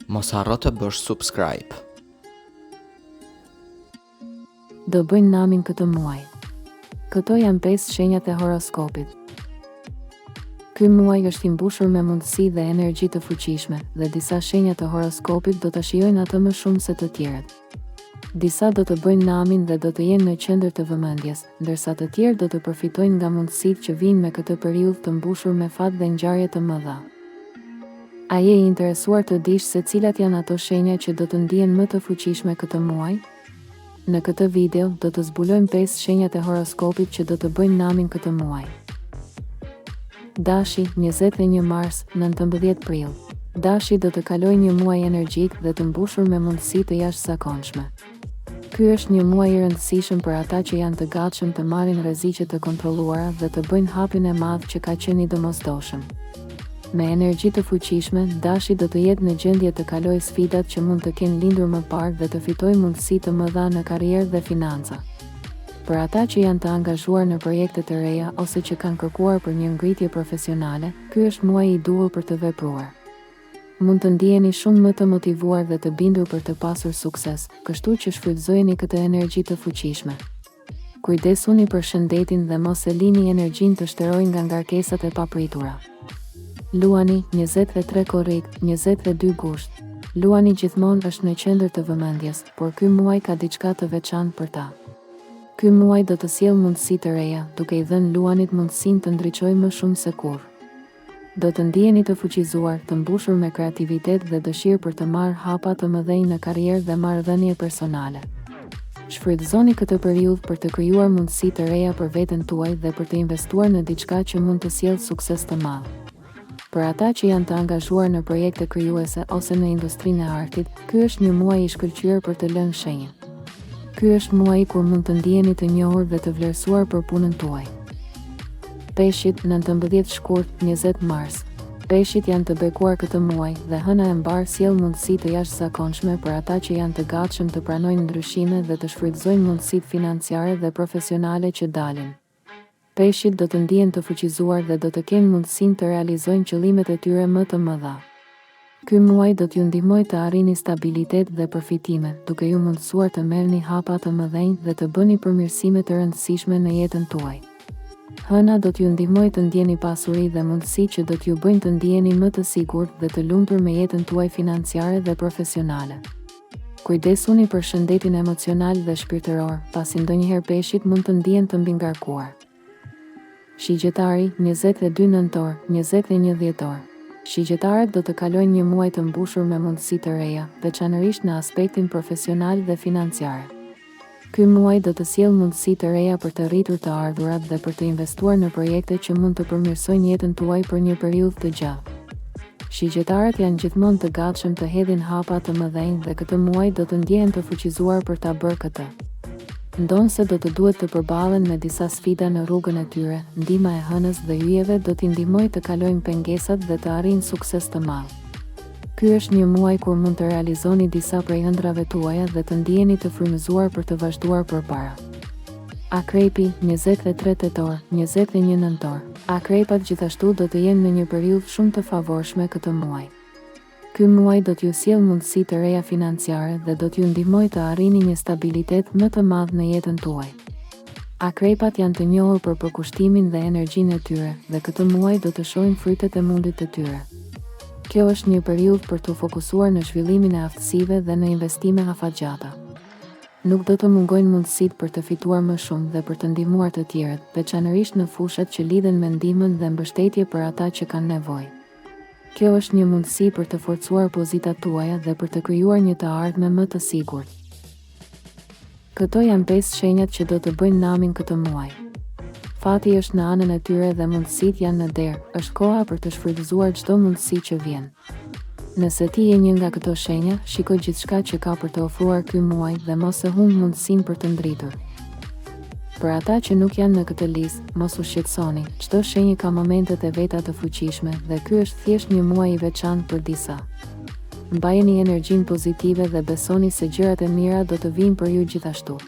Mos harro të bësh subscribe. Do bëjnë namin këtë muaj. Këto janë 5 shenjat e horoskopit. Ky muaj është i mbushur me mundësi dhe energji të fuqishme, dhe disa shenja të horoskopit do të shijojnë atë më shumë se të tjerët. Disa do të bëjnë namin dhe do të jenë në qendër të vëmendjes, ndërsa të tjerë do të përfitojnë nga mundësitë që vijnë me këtë periudhë të mbushur me fat dhe ngjarje të mëdha. A je i interesuar të dish se cilat janë ato shenja që do të ndihen më të fuqishme këtë muaj? Në këtë video do të zbulojmë 5 shenjat e horoskopit që do të bëjnë namin këtë muaj. Dashi, 21 mars, 19 prill. Dashi do të kalojë një muaj energjik dhe të mbushur me mundësi të jashtëzakonshme. Ky është një muaj i rëndësishëm për ata që janë të gatshëm të marrin rreziqe të kontrolluara dhe të bëjnë hapin e madh që ka qenë i domosdoshëm. Me energji të fuqishme, Dashi do të jetë në gjendje të kalojë sfidat që mund të kenë lindur më parë dhe të fitojë mundësi të mëdha në karrierë dhe financa. Për ata që janë të angazhuar në projekte të reja ose që kanë kërkuar për një ngritje profesionale, ky është muaji i duhur për të vepruar. Mund të ndiheni shumë më të motivuar dhe të bindur për të pasur sukses, kështu që shfrytëzojeni këtë energji të fuqishme. Kujdesuni për shëndetin dhe mos e lini energjinë të shterojë nga ngarkesat e papritura. Luani, 23 korrik, 22 gusht. Luani gjithmonë është në qendër të vëmendjes, por ky muaj ka diçka të veçantë për ta. Ky muaj do të sjellë mundësi të reja, duke i dhënë Luanit mundësinë të ndriçojë më shumë se kurrë. Do të ndiheni të fuqizuar, të mbushur me kreativitet dhe dëshirë për të marrë hapa të mëdhenj në karrierë dhe marrëdhënie personale. Shfrytëzoni këtë periudhë për të krijuar mundësi të reja për veten tuaj dhe për të investuar në diçka që mund të sjellë sukses të madh. Për ata që janë të angazhuar në projekte krijuese ose në industrinë e artit, ky është një muaj i shkëlqyer për të lënë shenjë. Ky është muaji kur mund të ndiheni të njohur dhe të vlerësuar për punën tuaj. Peshqit, 19 shkurt, 20 mars. Peshqit janë të bekuar këtë muaj dhe hëna e mbar sjell mundësi të jashtëzakonshme për ata që janë të gatshëm të pranojnë ndryshime dhe të shfrytëzojnë mundësitë financiare dhe profesionale që dalin. Peshqit do të ndihen të fuqizuar dhe do të kenë mundësinë të realizojnë qëllimet e tyre më të mëdha. Ky muaj do t'ju ndihmojë të arrini stabilitet dhe përfitime, duke ju mundësuar të merrni hapa të mëdhenj dhe të bëni përmirësime të rëndësishme në jetën tuaj. Hëna do t'ju ndihmojë të ndjeni pasuri dhe mundësi që do t'ju bëjnë të ndiheni më të sigurt dhe të lumtur me jetën tuaj financiare dhe profesionale. Kujdesuni për shëndetin emocional dhe shpirtëror, pasi ndonjëherë peshqit mund të ndihen të mbingarkuar. Shigjetari, 22 nëntor, 21 dhjetor. Shigjetarët do të kalojnë një muaj të mbushur me mundësi të reja, veçanërisht në aspektin profesional dhe financiar. Ky muaj do të sjellë mundësi të reja për të rritur të ardhurat dhe për të investuar në projekte që mund të përmirësojnë jetën tuaj për një periudhë të gjatë. Shigjetarët janë gjithmonë të gatshëm të hedhin hapa të mëdhenj dhe këtë muaj do të ndjehen të fuqizuar për ta bërë këtë. Ndonse do të duhet të përballen me disa sfida në rrugën e tyre, ndihma e hënës dhe yjeve do t'i ndihmojë të kalojnë pengesat dhe të arrijnë sukses të madh. Ky është një muaj kur mund të realizoni disa prej ëndrave tuaja dhe të ndiheni të frymëzuar për të vazhduar përpara. Akrepi, 23 tetor, 21 nëntor. Akrepat gjithashtu do të jenë në një periudhë shumë të favorshme këtë muaj. Ky muaj do t'ju sjellë mundësi të reja financiare dhe do t'ju ndihmojë të arrini një stabilitet më të madh në jetën tuaj. Akrepat janë të njohur për përkushtimin dhe energjinë e tyre dhe këtë muaj do të shohin frytet e mundit të tyre. Kjo është një periudhë për të fokusuar në zhvillimin e aftësive dhe në investime afatgjata. Nuk do të mungojnë mundësitë për të fituar më shumë dhe për të ndihmuar të tjerët, veçanërisht në fushat që lidhen me ndihmën dhe mbështetje për ata që kanë nevojë. Kjo është një mundësi për të forcuar pozitat tuaja dhe për të krijuar një të ardhme më të sigurt. Këto janë 5 shenjat që do të bëjnë namin këtë muaj. Fati është në anën e tyre dhe mundësitë janë në derë, është koha për të shfrytëzuar çdo mundësi që vjen. Nëse ti je një nga këto shenja, shiko gjithçka që ka për të ofruar ky muaj dhe mos e humb mundësinë për të ndritur. Për ata që nuk janë në këtë listë, mos u shqetësoni, çdo shenjë ka momentet e veta të fuqishme dhe ky është thjesht një muaj i veçantë për disa. Mbajeni energjinë pozitive dhe besoni se gjërat e mira do të vijnë për ju gjithashtu.